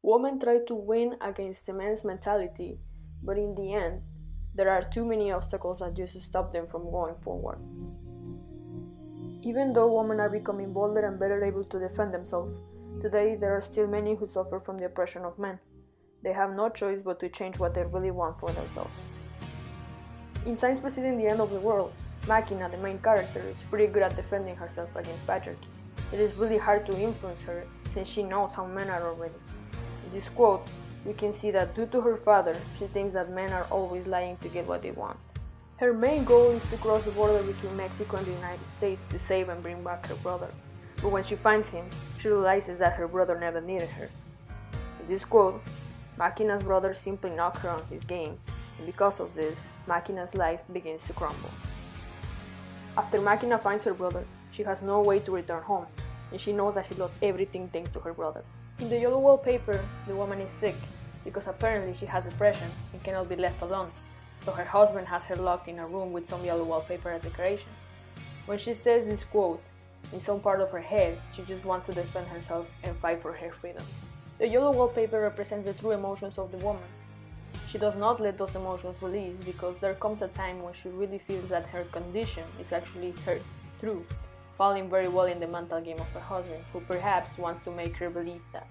Women try to win against the men's mentality, but in the end, there are too many obstacles that just stop them from going forward. Even though women are becoming bolder and better able to defend themselves, today there are still many who suffer from the oppression of men. They have no choice but to change what they really want for themselves. In Science Preceding the End of the World, Machina, the main character, is pretty good at defending herself against patriarchy. It is really hard to influence her since she knows how men are already. In this quote, we can see that due to her father, she thinks that men are always lying to get what they want. Her main goal is to cross the border between Mexico and the United States to save and bring back her brother. But when she finds him, she realizes that her brother never needed her. In this quote, Machina's brother simply knocked her on his game, and because of this, Machina's life begins to crumble. After Machina finds her brother, she has no way to return home, and she knows that she lost everything thanks to her brother. In the yellow wallpaper, the woman is sick, because apparently she has depression and cannot be left alone, so her husband has her locked in a room with some yellow wallpaper as decoration. When she says this quote, in some part of her head, she just wants to defend herself and fight for her freedom. The yellow wallpaper represents the true emotions of the woman. She does not let those emotions release because there comes a time when she really feels that her condition is actually her truth, falling very well in the mental game of her husband, who perhaps wants to make her believe that.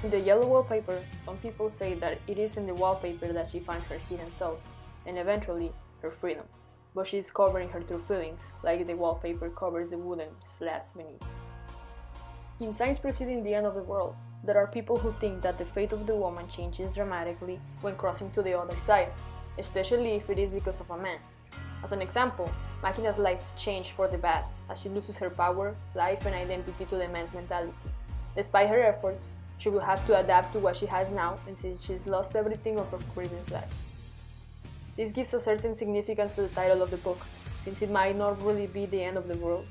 In the yellow wallpaper, some people say that it is in the wallpaper that she finds her hidden self, and eventually, her freedom. But she is covering her true feelings, like the wallpaper covers the wooden slats beneath. In Science Preceding the End of the World, there are people who think that the fate of the woman changes dramatically when crossing to the other side, especially if it is because of a man. As an example, Machina's life changed for the bad, as she loses her power, life, and identity to the man's mentality. Despite her efforts, she will have to adapt to what she has now, and since she's lost everything of her previous life. This gives a certain significance to the title of the book, since it might not really be the end of the world,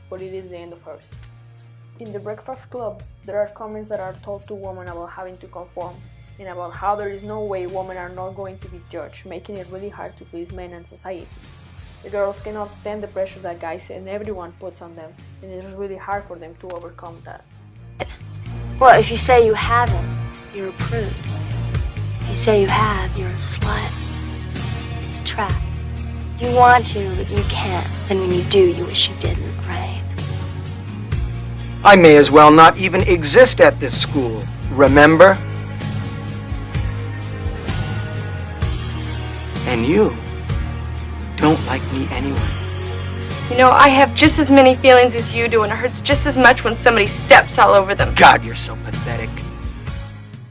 but it is the end of hers. In The Breakfast Club, there are comments that are told to women about having to conform, and about how there is no way women are not going to be judged, making it really hard to please men and society. The girls cannot stand the pressure that guys and everyone puts on them, and it is really hard for them to overcome that. Well, if you say you haven't, you're a prude. If you say you have, you're a slut. It's a trap. You want to, but you can't. And when you do, you wish you didn't, right? I may as well not even exist at this school, remember? And you don't like me anyway. You know, I have just as many feelings as you do, and it hurts just as much when somebody steps all over them. God, you're so pathetic.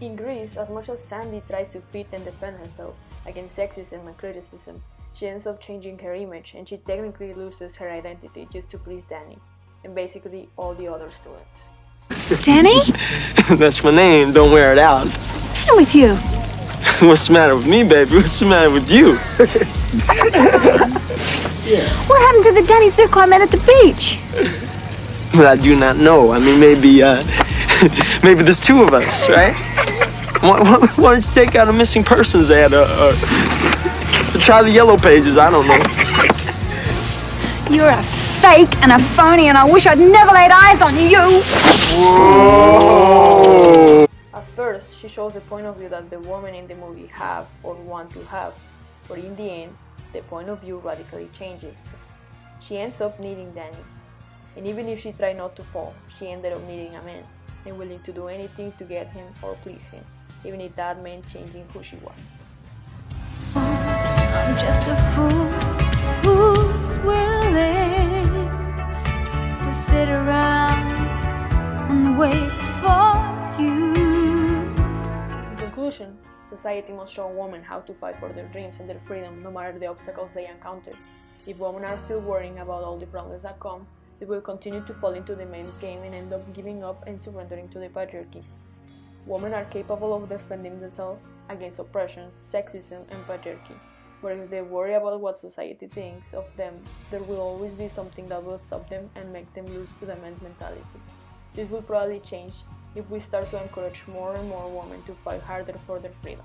In Greece, as much as Sandy tries to fit and defend herself against sexism and criticism, she ends up changing her image, and she technically loses her identity just to please Danny, and basically all the other students. Danny? That's my name, don't wear it out. What's the matter with you? What's the matter with me, baby? What's the matter with you? What happened to the Danny Zuko I met at the beach? Well, I do not know. I mean, maybe, maybe there's two of us, right? Why don't you take out a missing persons ad or try the yellow pages, I don't know. You're a fake and a phony, and I wish I'd never laid eyes on you. Whoa! At first, she shows the point of view that the women in the movie have or want to have, but in the end, the point of view radically changes. She ends up needing Danny, and even if she tried not to fall, she ended up needing a man, and willing to do anything to get him or please him, even if that meant changing who she was. I'm just a fool who's willing to sit around and wait for you. In conclusion, society must show women how to fight for their dreams and their freedom no matter the obstacles they encounter. If women are still worrying about all the problems that come, they will continue to fall into the men's game and end up giving up and surrendering to the patriarchy. Women are capable of defending themselves against oppression, sexism, and patriarchy. But if they worry about what society thinks of them, there will always be something that will stop them and make them lose to the men's mentality. This will probably change if we start to encourage more and more women to fight harder for their freedom.